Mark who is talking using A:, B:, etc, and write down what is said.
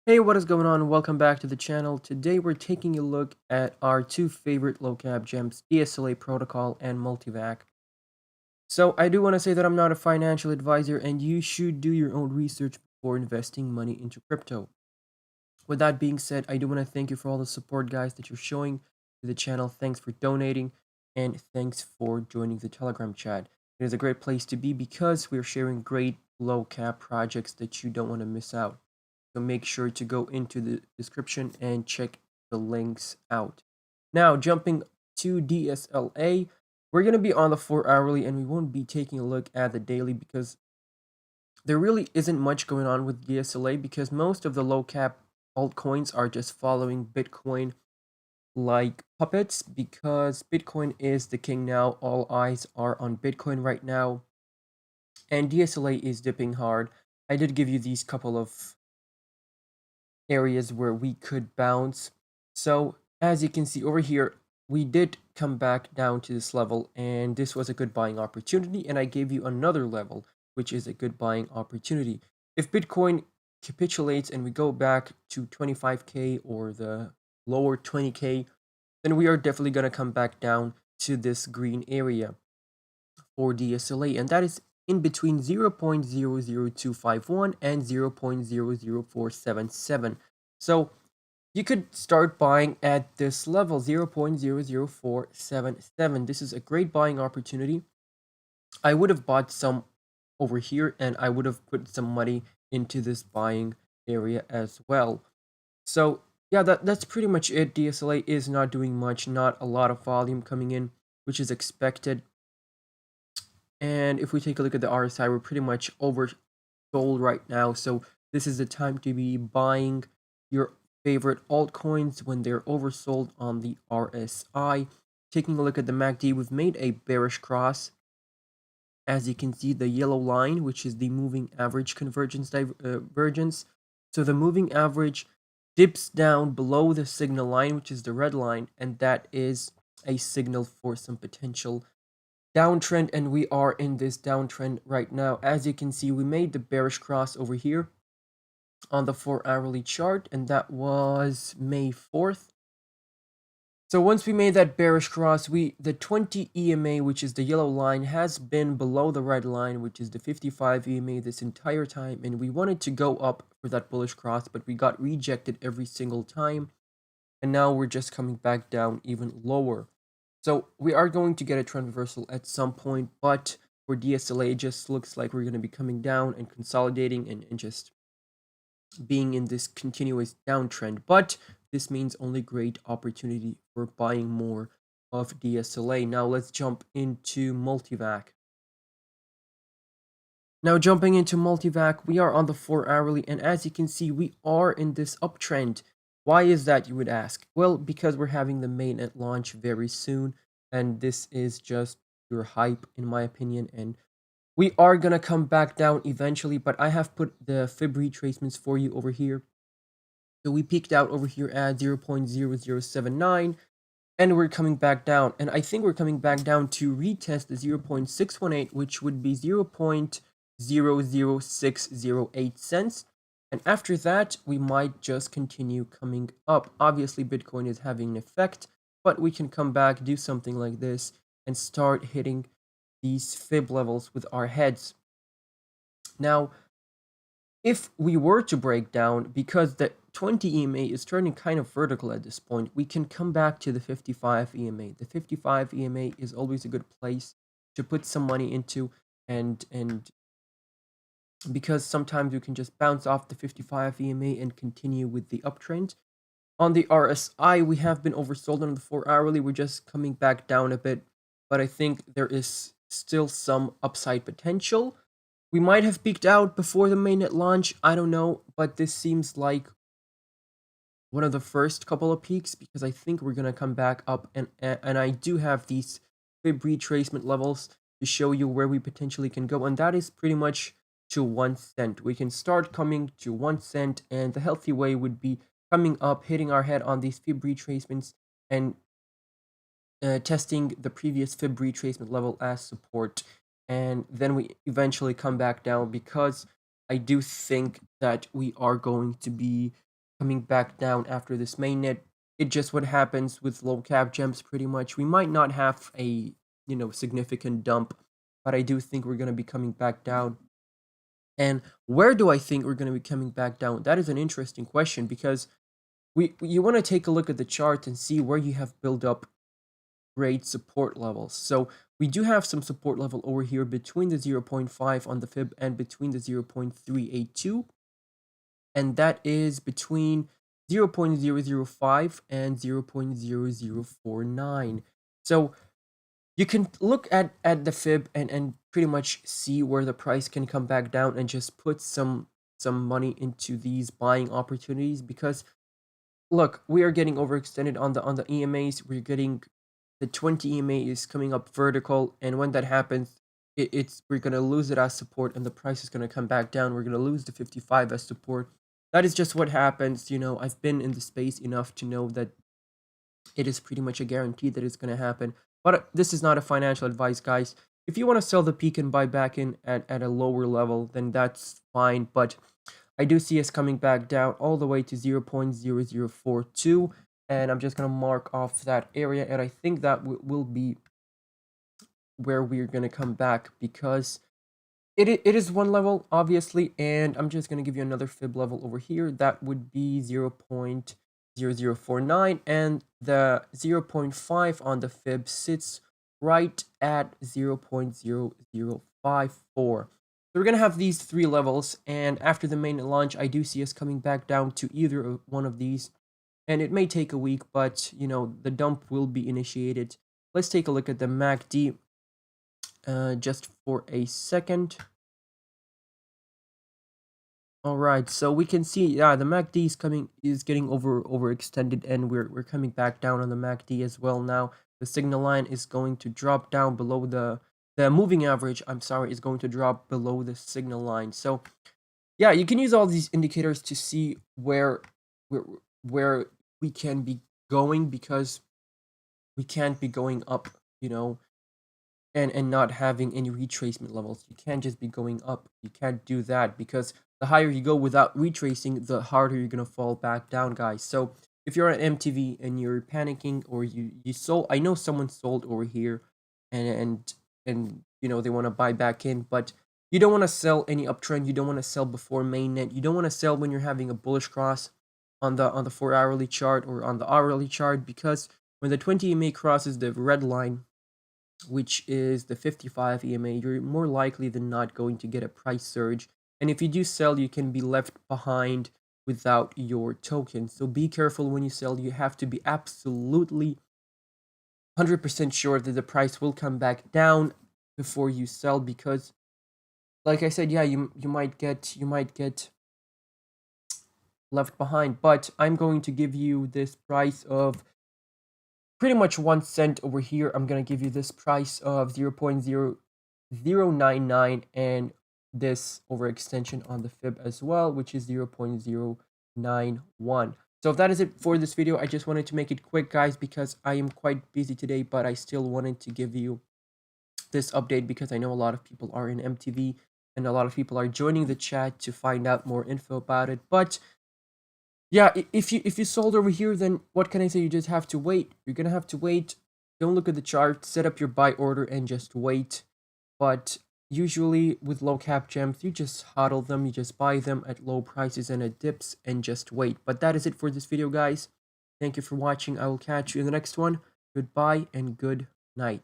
A: Hey, what is going on? Welcome back to the channel. Today we're taking a look at our two favorite low cap gems, Dsla Protocol and Multivac. So I do want to say that I'm not a financial advisor and you should do your own research before investing money into crypto. With that being said, I do want to thank you for all the support, guys, that you're showing to the channel. Thanks for donating and thanks for joining the Telegram chat. It is a great place to be because we're sharing great low cap projects that you don't want to miss out. So make sure to go into the description and check the links out. Now, jumping to DSLA, we're going to be on the 4 hourly and we won't be taking a look at the daily because there really isn't much going on with DSLA because most of the low cap altcoins are just following Bitcoin like puppets because Bitcoin is the king now. All eyes are on Bitcoin right now and DSLA is dipping hard. I did give you these couple of areas where we could bounce. So as you can see over here, we did come back down to this level and this was a good buying opportunity, and I gave you another level which is a good buying opportunity. If Bitcoin capitulates and we go back to 25k or the lower 20k, then we are definitely going to come back down to this green area for DSLA, and that is in between 0.00251 and 0.00477. So you could start buying at this level, 0.00477. This is a great buying opportunity. I would have bought some over here and I would have put some money into this buying area as well. So yeah, that's pretty much it. DSLA is not doing much, not a lot of volume coming in, which is expected. And if we take a look at the RSI, we're pretty much oversold right now. So this is the time to be buying your favorite altcoins when they're oversold on the RSI. Taking a look at the MACD, we've made a bearish cross. As you can see, the yellow line, which is the moving average convergence divergence. So the moving average dips down below the signal line, which is the red line, and that is a signal for some potential downtrend, and we are in this downtrend right now. As you can see, we made the bearish cross over here on the 4 hourly chart, and that was May 4th. So once we made that bearish cross, the 20 EMA, which is the yellow line, has been below the red line, which is the 55 EMA this entire time, and we wanted to go up for that bullish cross, but we got rejected every single time, and now we're just coming back down even lower. So we are going to get a trend reversal at some point, but for DSLA, it just looks like we're going to be coming down and consolidating and just being in this continuous downtrend. But this means only great opportunity for buying more of DSLA. Now let's jump into Multivac. Now jumping into Multivac, we are on the 4 hourly, and as you can see, we are in this uptrend. Why is that, you would ask? Well, because we're having the mainnet launch very soon, and this is just pure hype in my opinion, and we are gonna come back down eventually, but I have put the fib retracements for you over here. So we peaked out over here at 0.0079, and we're coming back down, and I think we're coming back down to retest the 0.618, which would be 0.00608 cents. And after that, we might just continue coming up. Obviously, Bitcoin is having an effect, but we can come back, do something like this, and start hitting these fib levels with our heads. Now, if we were to break down, because the 20 EMA is turning kind of vertical at this point, we can come back to the 55 EMA. The 55 EMA is always a good place to put some money into, and because sometimes you can just bounce off the 55 EMA and continue with the uptrend. On the RSI, we have been oversold on the 4 hourly. We're just coming back down a bit, but I think there is still some upside potential. We might have peaked out before the mainnet launch, I don't know, but this seems like one of the first couple of peaks because I think we're gonna come back up, and I do have these fib retracement levels to show you where we potentially can go, and that is pretty much to 1 cent. We can start coming to 1 cent, and the healthy way would be coming up, hitting our head on these fib retracements, and testing the previous fib retracement level as support, and then we eventually come back down because I do think that we are going to be coming back down after this mainnet. It just what happens with low cap gems pretty much. We might not have a, significant dump, but I do think we're going to be coming back down. And where do I think we're going to be coming back down? That is an interesting question, because you want to take a look at the chart and see where you have built up great support levels. So we do have some support level over here between the 0.5 on the fib and between the 0.382, and that is between 0.005 and 0.0049. So you can look at the fib and pretty much see where the price can come back down and just put some money into these buying opportunities, because look, we are getting overextended on the EMAs. We're getting the 20 EMA is coming up vertical, and when that happens, we're gonna lose it as support, and the price is gonna come back down. We're gonna lose the 55 as support. That is just what happens. I've been in the space enough to know that it is pretty much a guarantee that it's gonna happen. But this is not a financial advice, guys. If you want to sell the peak and buy back in at a lower level, then that's fine. But I do see us coming back down all the way to 0.0042, and I'm just going to mark off that area, and I think that will be where we're going to come back, because it is one level, obviously, and I'm just going to give you another fib level over here. That would be 0.0049, and the 0.5 on the fib sits right at 0.0054. So we're going to have these three levels, and after the main launch, I do see us coming back down to either one of these, and it may take a week, but, the dump will be initiated. Let's take a look at the MACD just for a second. All right, so we can see, yeah, the MACD is getting overextended, and we're coming back down on the MACD as well now. The signal line is going to drop down below the moving average, I'm sorry, is going to drop below the signal line. So yeah, you can use all these indicators to see where we can be going, because we can't be going up, and not having any retracement levels. You can't just be going up. You can't do that, because the higher you go without retracing, the harder you're gonna fall back down, guys. So if you're at MTV and you're panicking, or you sold, I know someone sold over here, and they want to buy back in, but you don't want to sell any uptrend. You don't want to sell before mainnet. You don't want to sell when you're having a bullish cross on the 4-hourly chart or on the hourly chart, because when the 20 EMA crosses the red line, which is the 55 EMA, you're more likely than not going to get a price surge. And if you do sell, you can be left behind without your token. So be careful when you sell. You have to be absolutely 100% sure that the price will come back down before you sell, because like I said, yeah, you might get left behind. But I'm going to give you this price of pretty much 1 cent over here. I'm going to give you this price of 0.0099, and this overextension on the fib as well, which is 0.091. So that is it for this video. I just wanted to make it quick, guys, because I am quite busy today, but I still wanted to give you this update, because I know a lot of people are in MTV and a lot of people are joining the chat to find out more info about it. But yeah, if you sold over here, then what can I say? You just have to wait. You're gonna have to wait. Don't look at the chart. Set up your buy order and just wait. But usually with low cap gems, you just hodl them. You just buy them at low prices and at dips and just wait. But that is it for this video, guys. Thank you for watching. I will catch you in the next one. Goodbye and good night.